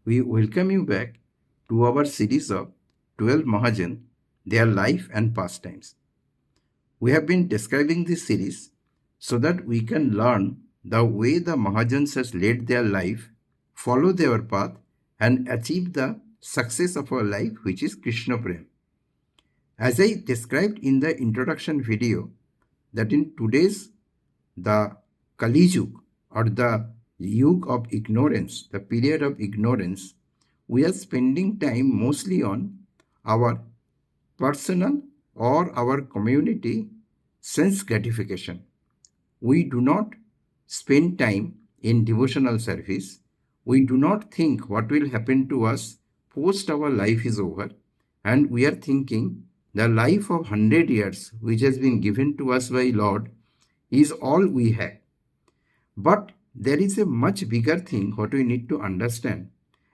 we welcome you back to our series of 12 Mahajan, their life and pastimes. We have been describing this series so that we can learn the way the Mahajans has led their life, follow their path, and achieve the success of our life, which is Krishna Prem. As I described in the introduction video, that in today's the Kali Yuga or the Yuga of ignorance, the period of ignorance, we are spending time mostly on our personal or our community sense gratification. We do not spend time in devotional service. We do not think what will happen to us post our life is over, and we are thinking the life of 100 years which has been given to us by Lord is all we have. But there is a much bigger thing what we need to understand,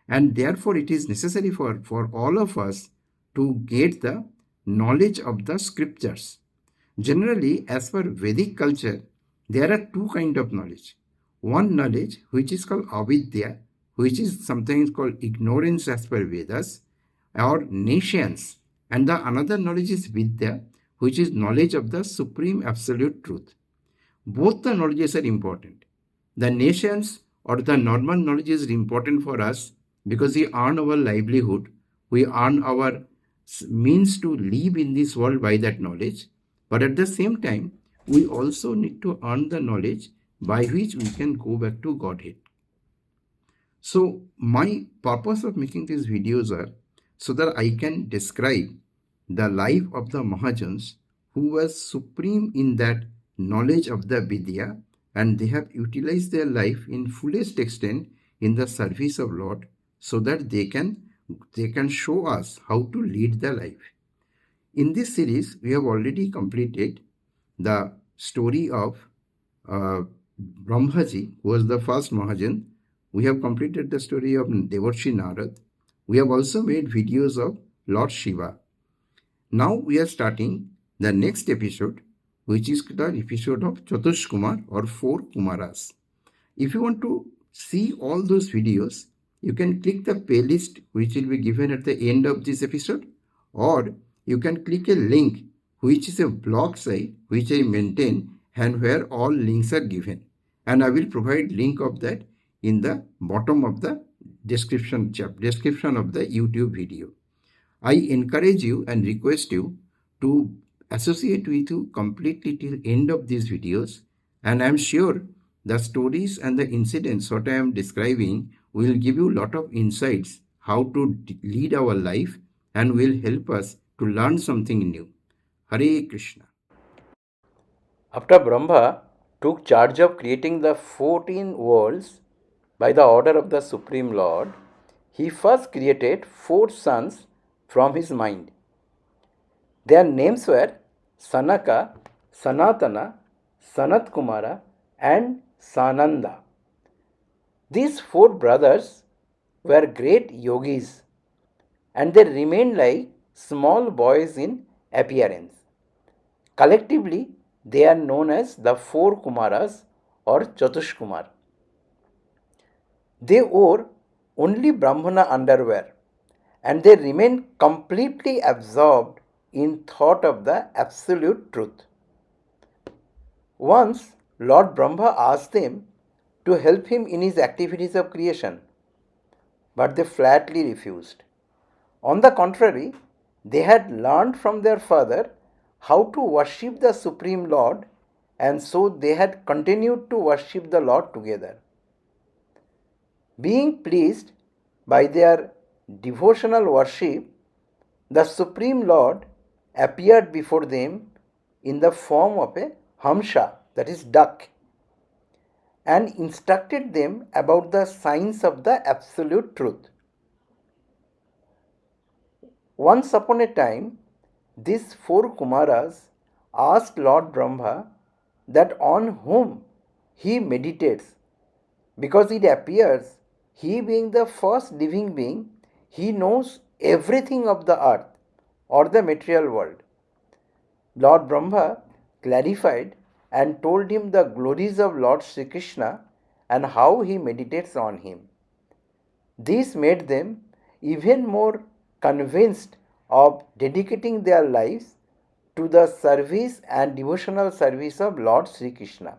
and therefore it is necessary for all of us to get the knowledge of the scriptures. Generally, as per Vedic culture, there are two kinds of knowledge. One knowledge which is called avidya, which is sometimes called ignorance as per Vedas, or nescience, and the another knowledge is vidya, which is knowledge of the supreme absolute truth. Both the knowledges are important. The nescience or the normal knowledge is important for us because we earn our livelihood, we earn our means to live in this world by that knowledge. But at the same time, we also need to earn the knowledge by which we can go back to Godhead. So my purpose of making these videos are so that I can describe the life of the Mahajans who was supreme in that knowledge of the Vidya, and they have utilized their life in fullest extent in the service of Lord so that they can show us how to lead the life. In this series, we have already completed the story of Brahmaji, who was the first Mahajan. We have completed the story of Devarshi Narad. We have also made videos of Lord Shiva. Now we are starting the next episode, which is the episode of Chatushkumar or Four Kumaras. If you want to see all those videos, you can click the playlist which will be given at the end of this episode, or you can click a link which is a blog site which I maintain and where all links are given. And I will provide link of that in the bottom of the description of the YouTube video. I encourage you and request you to associate with you completely till end of these videos, and I am sure the stories and the incidents what I am describing will give you a lot of insights how to lead our life and will help us to learn something new. Hare Krishna. After Brahma took charge of creating the 14 worlds by the order of the Supreme Lord, he first created 4 sons from his mind. Their names were Sanaka, Sanatana, Sanat Kumara, and Sananda. These 4 brothers were great yogis, and they remained like small boys in appearance. Collectively, they are known as the Four Kumaras or Chatushkumar. They wore only Brahmana underwear, and they remained completely absorbed in thought of the absolute truth. Once, Lord Brahma asked them to help him in his activities of creation, but they flatly refused. On the contrary, they had learned from their father how to worship the Supreme Lord, and so they had continued to worship the Lord together. Being pleased by their devotional worship, the Supreme Lord appeared before them in the form of a hamsa, that is duck, and instructed them about the science of the absolute truth. Once upon a time, these 4 Kumaras asked Lord Brahma that on whom he meditates, because it appears he being the first living being, he knows everything of the earth or the material world. Lord Brahma clarified and told him the glories of Lord Shri Krishna and how he meditates on him. This made them even more convinced of dedicating their lives to the service and devotional service of Lord Sri Krishna.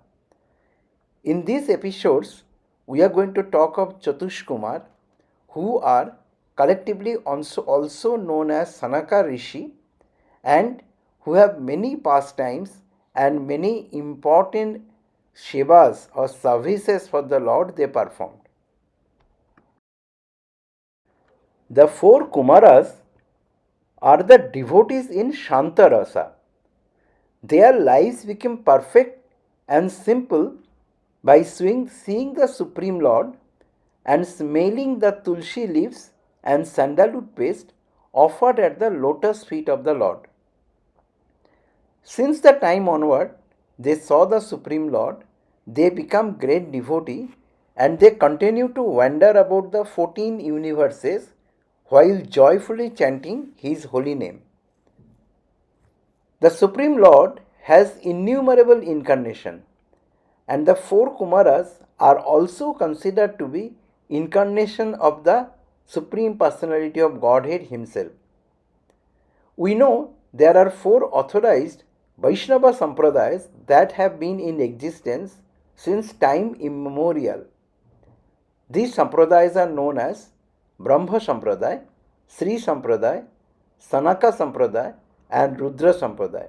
In these episodes, we are going to talk of Chatushkumar, who are collectively also known as Sanaka Rishi, and who have many pastimes and many important sevas or services for the Lord they performed. The four Kumaras are the devotees in Shantarasa. Their lives became perfect and simple by seeing the Supreme Lord and smelling the tulsi leaves and sandalwood paste offered at the lotus feet of the Lord. Since the time onward they saw the Supreme Lord, they become great devotee and they continue to wander about the 14 universes while joyfully chanting His holy name. The Supreme Lord has innumerable incarnations, and the four Kumaras are also considered to be incarnation of the Supreme Personality of Godhead Himself. We know there are four authorized Vaishnava Sampradayas that have been in existence since time immemorial. These Sampradayas are known as Brahma Sampradaya, Sri Sampradaya, Sanaka Sampradaya, and Rudra Sampradaya.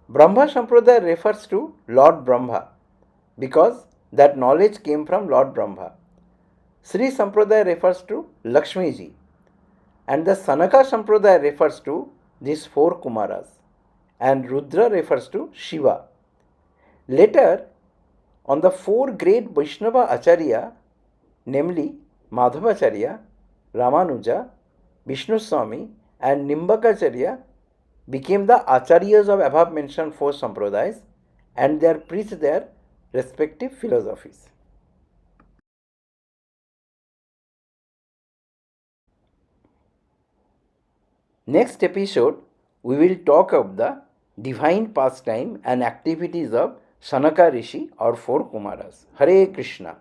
Brahma Sampradaya refers to Lord Brahma because that knowledge came from Lord Brahma. Sri Sampradaya refers to Lakshmi ji, and the Sanaka Sampradaya refers to these four Kumaras, and Rudra refers to Shiva. Later, on the four great Vaishnava Acharya, namely Madhavacharya, Ramanuja, Vishnu Swami, and Nimbakacharya, became the Acharyas of above mentioned four Sampradayas and they preached their respective philosophies. Next episode, we will talk of the divine pastime and activities of Sanaka Rishi or four Kumaras. Hare Krishna.